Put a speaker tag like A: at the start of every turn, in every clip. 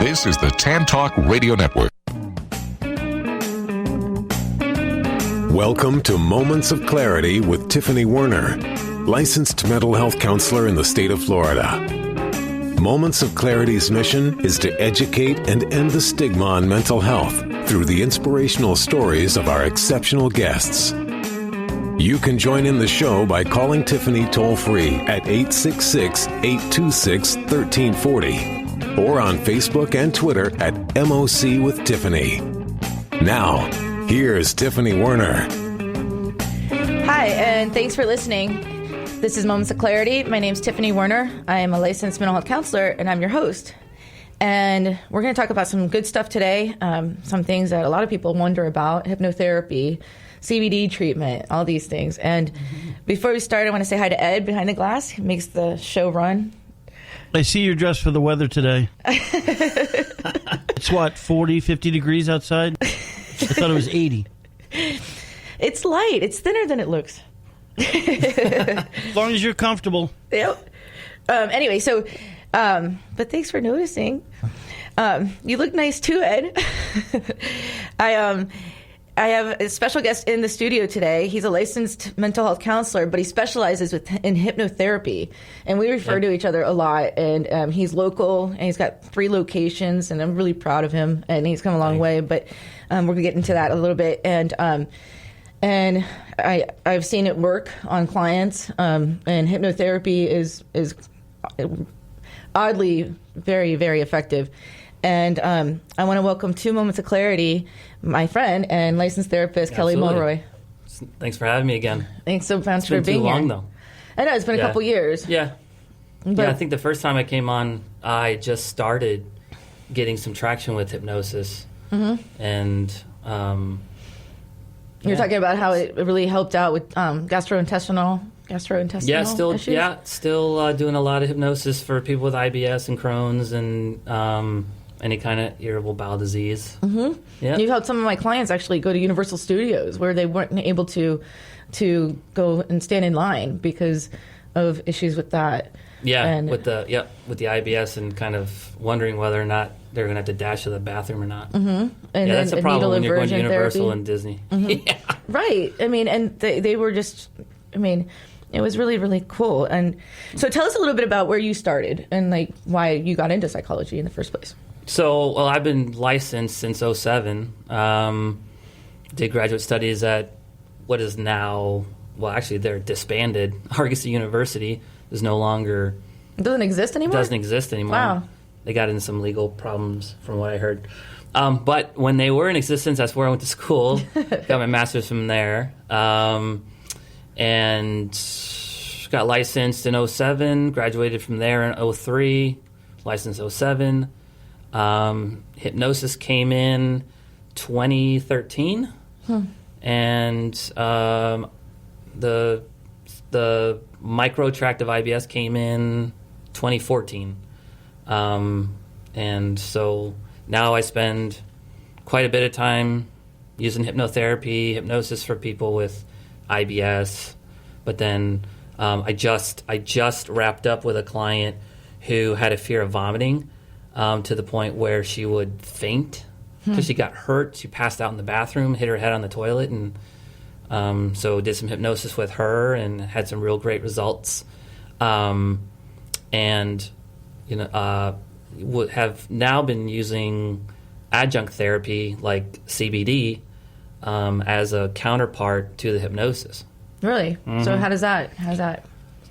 A: This is the Tan Talk Radio Network.
B: Welcome to Moments of Clarity with Tiffany Werner, licensed mental health counselor in the state of Florida. Moments of Clarity's mission is to educate and end the stigma on mental health through the inspirational stories of our exceptional guests. You can join in the show by calling Tiffany toll-free at 866-826-1340 or on Facebook and Twitter at MOC with Tiffany. Now, here's Tiffany Werner.
C: Hi, and thanks for listening. This is Moments of Clarity. My name's Tiffany Werner. I am a licensed mental health counselor, and I'm your host. And we're going to talk about some good stuff today, some things that a lot of people wonder about, hypnotherapy, CBD treatment, all these things. And before we start, I want to say hi to Ed behind the glass, who makes the show run.
D: I see you're dressed for the weather today. It's what, 40, 50 degrees outside? I thought it was 80.
C: It's light. It's thinner than it looks.
D: As long as you're comfortable.
C: Yep. Anyway, so, but thanks for noticing. You look nice too, Ed. I have a special guest in the studio today. He's a licensed mental health counselor, but he specializes in hypnotherapy. And we refer to each other a lot. And he's local, and he's got 3 locations, and I'm really proud of him. And he's come a long way, but we're going to get into that a little bit. And I've seen it work on clients, and hypnotherapy is oddly very, very effective. And I want to welcome to Moments of Clarity my friend and licensed therapist, Kelly Mulroy.
E: Thanks for having me again.
C: Thanks so much for being here.
E: It's been too long, though.
C: I know, it's been a couple years.
E: Yeah. But I think the first time I came on, I just started getting some traction with hypnosis. Mm-hmm. And
C: you're talking about how it really helped out with gastrointestinal issues?
E: Still doing a lot of hypnosis for people with IBS and Crohn's and any kind of irritable bowel disease.
C: Mm-hmm. Yeah. You've helped some of my clients actually go to Universal Studios where they weren't able to go and stand in line because of issues with that.
E: Yeah, and with the IBS and kind of wondering whether or not they're going to have to dash to the bathroom or not.
C: Mm-hmm. And
E: that's a problem when you're going to Universal
C: therapy.
E: And Disney.
C: Mm-hmm. Yeah. Right. I mean, and they were just, it was really, really cool. And so tell us a little bit about where you started and like why you got into psychology in the first place.
E: So, I've been licensed since 2007. Did graduate studies at what is now, actually they're disbanded. Argosy University is no longer...
C: It doesn't exist anymore?
E: Doesn't exist anymore.
C: Wow.
E: They got into some legal problems from what I heard. But when they were in existence, that's where I went to school. Got my master's from there. And got licensed in 2007, graduated from there in 2003, licensed 2007. Hypnosis came in 2013, and the microtractive IBS came in 2014, and so now I spend quite a bit of time using hypnosis for people with IBS, but then I just wrapped up with a client who had a fear of vomiting. To the point where she would faint because she got hurt. She passed out in the bathroom, hit her head on the toilet, and so did some hypnosis with her and had some real great results. And have now been using adjunct therapy like CBD as a counterpart to the hypnosis.
C: Really? Mm-hmm. So how's that?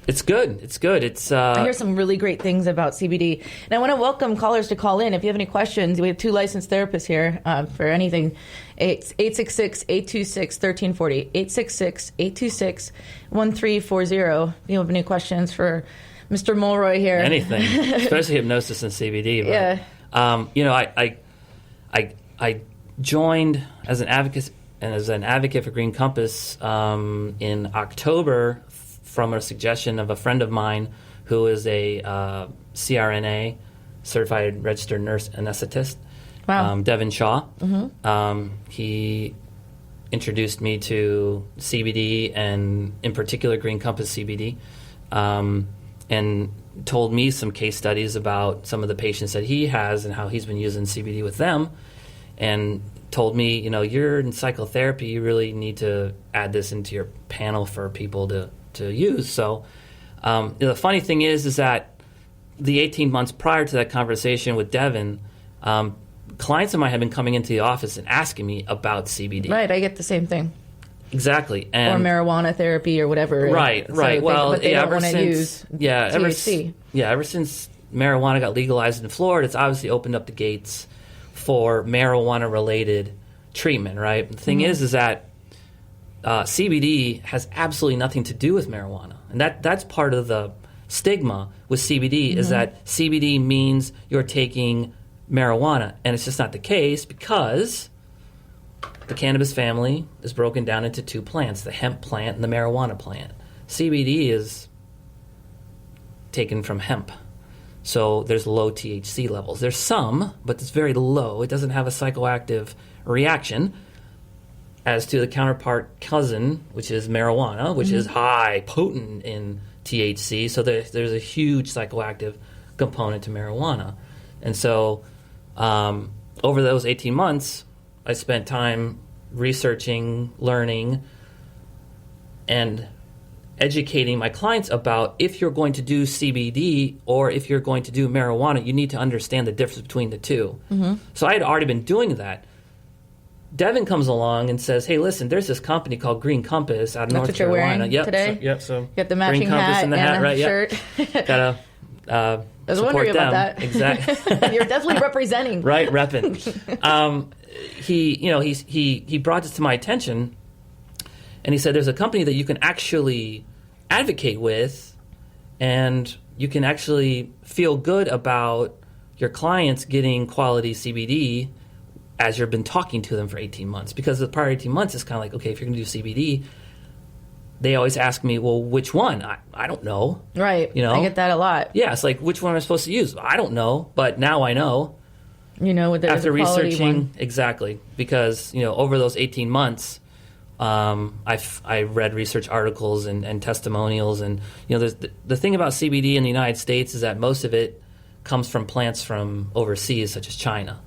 E: It's good. It's
C: I hear some really great things about CBD. And I want to welcome callers to call in. If you have any questions, we have 2 licensed therapists here for anything. It's 866-826-1340. 866-826-1340. If you have any questions for Mr. Mulroy here.
E: Anything, especially hypnosis and CBD. But,
C: yeah.
E: I joined as an advocate for Green Compass in October from a suggestion of a friend of mine who is a CRNA, certified registered nurse anesthetist, Devin Shaw. Mm-hmm. He introduced me to CBD and in particular Green Compass CBD. And told me some case studies about some of the patients that he has and how he's been using CBD with them, and told me, you're in psychotherapy, you really need to add this into your panel for people to use. So the funny thing is that the 18 months prior to that conversation with Devin, clients of mine have been coming into the office and asking me about CBD.
C: Right, I get the same thing.
E: Exactly.
C: Or marijuana therapy or whatever.
E: Right.
C: But they don't want to use THC.
E: Ever since marijuana got legalized in Florida, it's obviously opened up the gates for marijuana-related treatment, right? The thing is that CBD has absolutely nothing to do with marijuana. And that's part of the stigma with CBD is that CBD means you're taking marijuana. And it's just not the case because the cannabis family is broken down into two plants, the hemp plant and the marijuana plant. CBD is taken from hemp. So there's low THC levels. There's some, but it's very low. It doesn't have a psychoactive reaction as to the counterpart cousin, which is marijuana, which is high, potent in THC. So there's a huge psychoactive component to marijuana. And so over those 18 months, I spent time researching, learning, and educating my clients about if you're going to do CBD or if you're going to do marijuana, you need to understand the difference between the two. So I had already been doing that. Devin comes along and says, hey, listen, there's this company called Green Compass out of North Carolina.
C: That's what you're wearing today?
E: So
C: you got the matching
E: Green Compass
C: hat
E: and the hat, right?
C: shirt.
E: Gotta
C: I was wondering
E: them.
C: about that.
E: Exactly.
C: You're definitely representing.
E: Right, repping. He brought this to my attention, and he said there's a company that you can actually advocate with, and you can actually feel good about your clients getting quality CBD as you've been talking to them for 18 months. Because the prior 18 months is kind of like, okay, if you're going to do CBD, they always ask me, well, which one? I don't know.
C: Right. I get that a lot.
E: Yeah, it's like, which one am I supposed to use? I don't know, but now I know.
C: After
E: researching
C: one.
E: Exactly, because over those 18 months, I read research articles and testimonials, and there's the thing about CBD in the United States is that most of it comes from plants from overseas, such as China.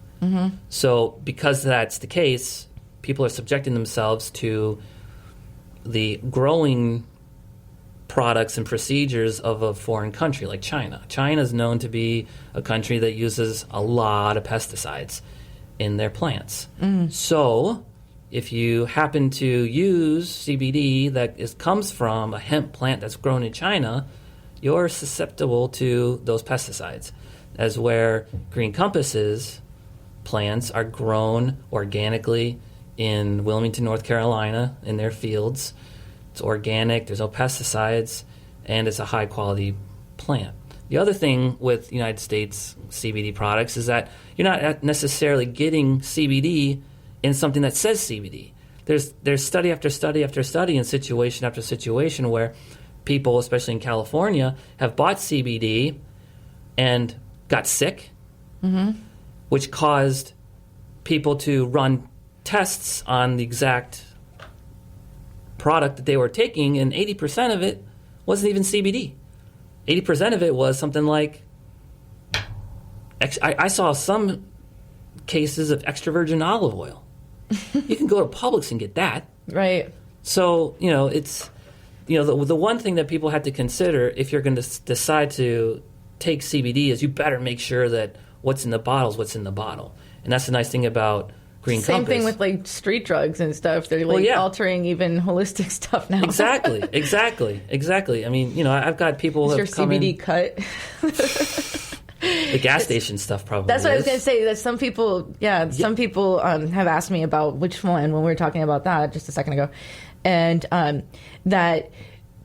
E: So because that's the case, people are subjecting themselves to the growing products and procedures of a foreign country like China. China is known to be a country that uses a lot of pesticides in their plants. So if you happen to use CBD that comes from a hemp plant that's grown in China, you're susceptible to those pesticides. As where Green Compass's plants are grown organically in Wilmington, North Carolina, in their fields. It's organic, there's no pesticides, and it's a high-quality plant. The other thing with United States CBD products is that you're not necessarily getting CBD in something that says CBD. There's study after study after study and situation after situation where people, especially in California, have bought CBD and got sick, which caused people to run tests on the exact product that they were taking, and 80% of it wasn't even CBD. 80% of it was something like, I saw some cases of extra virgin olive oil. You can go to Publix and get that.
C: Right.
E: So, it's, the one thing that people have to consider if you're going to decide to take CBD is you better make sure that what's in the bottle is what's in the bottle. And that's the nice thing about Green Compass.
C: Same thing with like street drugs and stuff. They're altering even holistic stuff now. Exactly. I mean, I've got people who have come in. Is your CBD cut?
E: The gas station stuff probably.
C: That's what I was going to say. That some people, some people have asked me about which one when we were talking about that just a second ago, and that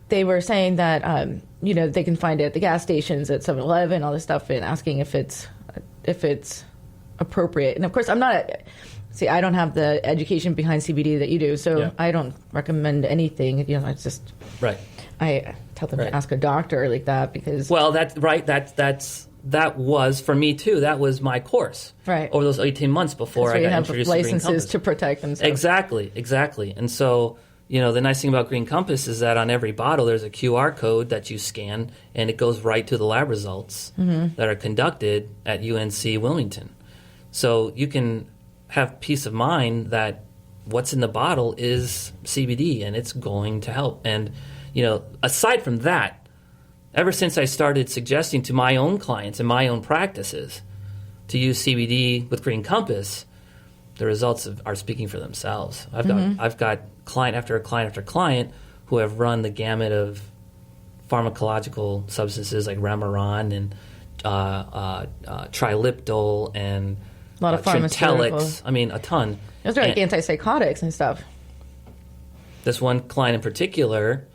C: they were saying that they can find it at the gas stations, at 7-Eleven, all this stuff, and asking if it's appropriate. And of course, I don't have the education behind CBD that you do, so I don't recommend anything. It's just
E: right.
C: I tell them to ask a doctor like that because
E: that was for me too. That was my course over those 18 months before I got introduced to Green Compass.
C: Licenses to protect themselves.
E: Exactly. And so the nice thing about Green Compass is that on every bottle there's a QR code that you scan, and it goes right to the lab results that are conducted at UNC Wilmington. So you can have peace of mind that what's in the bottle is CBD, and it's going to help. And, aside from that, ever since I started suggesting to my own clients and my own practices to use CBD with Green Compass, the results are speaking for themselves. I've got client after client after client who have run the gamut of pharmacological substances like Remeron and Triliptol and
C: a lot of pharmaceuticals.
E: Trintellix. I mean, a ton.
C: Those are like antipsychotics and stuff.
E: This one client in particular,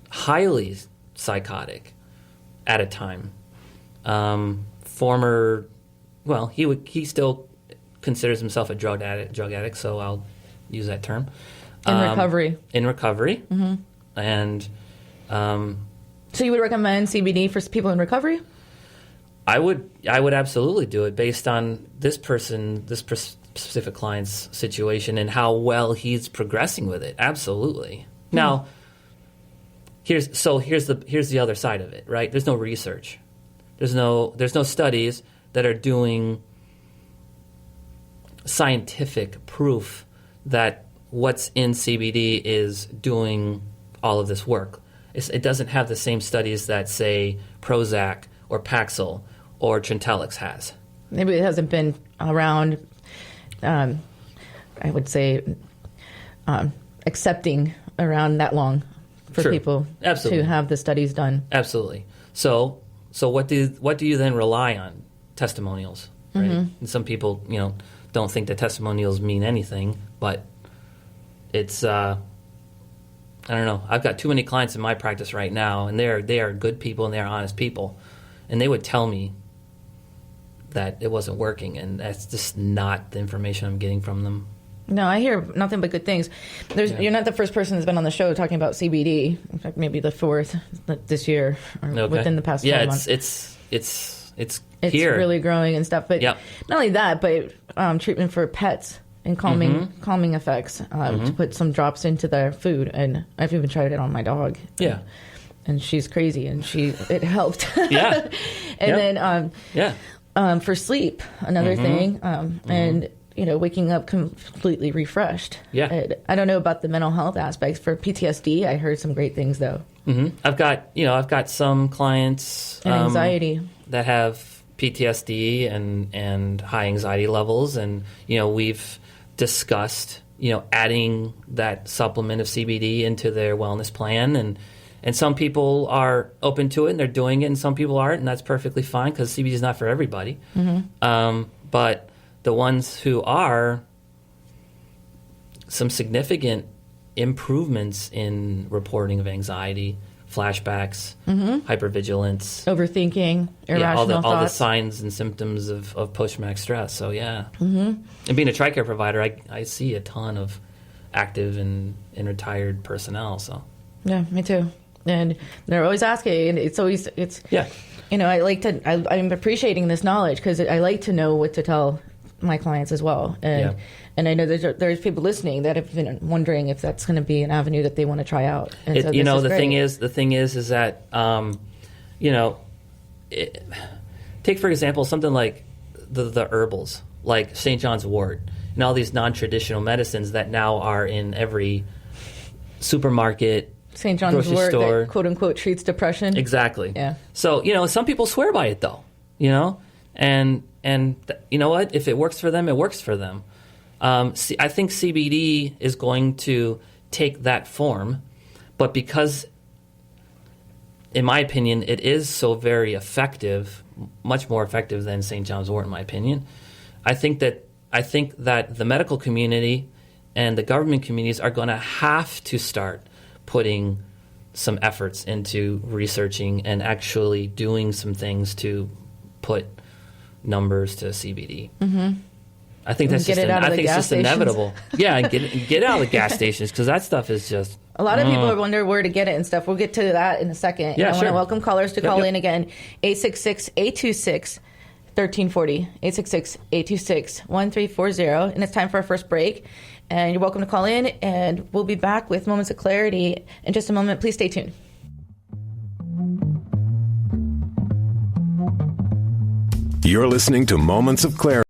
E: highly psychotic at a time. He still considers himself a drug addict, so I'll use that term.
C: In recovery.
E: Mm-hmm. And
C: so you would recommend CBD for people in recovery?
E: I would absolutely do it based on this specific client's situation and how well he's progressing with it. Absolutely. Now, here's the other side of it, right? There's no research. There's no studies that are doing scientific proof that what's in CBD is doing all of this work. It doesn't have the same studies that, say, Prozac or Paxil or Trintellix has.
C: Maybe it hasn't been around, I would say, accepting around that long for people to have the studies done.
E: Absolutely. So what do you then rely on? Testimonials, right? And some people, don't think that testimonials mean anything, but it's I don't know. I've got too many clients in my practice right now, and they are good people and they are honest people, and they would tell me that it wasn't working, and that's just not the information I'm getting from them.
C: No, I hear nothing but good things. You're not the first person that's been on the show talking about CBD. In fact, maybe the fourth this year or within the past 12 months.
E: It's
C: here. Really growing and stuff. But not only that, but treatment for pets and calming effects to put some drops into their food. And I've even tried it on my dog.
E: Yeah.
C: And she's crazy, and it helped.
E: Yeah.
C: And then for sleep, another thing. And waking up completely refreshed.
E: Yeah.
C: I don't know about the mental health aspects. For PTSD, I heard some great things, though.
E: I've got some clients
C: and anxiety
E: that have PTSD and high anxiety levels, and we've discussed adding that supplement of CBD into their wellness plan, and some people are open to it and they're doing it, and some people aren't, and that's perfectly fine because CBD is not for everybody. But the ones who are, some significant improvements in reporting of anxiety, flashbacks, hypervigilance,
C: overthinking, irrational thoughts.
E: All the signs and symptoms of post-traumatic stress. So, And being a TRICARE provider, I see a ton of active and retired personnel. So
C: yeah, me too. And they're always asking, and I'm appreciating this knowledge because I like to know what to tell my clients as well. And I know there's people listening that have been wondering if that's going to be an avenue that they want to try out. And
E: the thing is that take for example something like the herbals, like St. John's wort, and all these non-traditional medicines that now are in every supermarket,
C: St. John's wort that quote unquote treats depression.
E: Exactly.
C: Yeah.
E: So some people swear by it though, and you know what? If it works for them, it works for them. I think CBD is going to take that form, but because, in my opinion, it is so very effective, much more effective than St. John's wort, in my opinion. I think that the medical community and the government communities are going to have to start putting some efforts into researching and actually doing some things to put numbers to CBD. I think that's just inevitable. Yeah, and get it out of the gas stations, because that stuff is just.
C: A lot of people wonder where to get it and stuff. We'll get to that in a second.
E: Yeah,
C: I want to welcome callers to call in again. 866-826-1340. 866-826-1340. And it's time for our first break. And you're welcome to call in, and we'll be back with Moments of Clarity in just a moment. Please stay tuned.
B: You're listening to Moments of Clarity.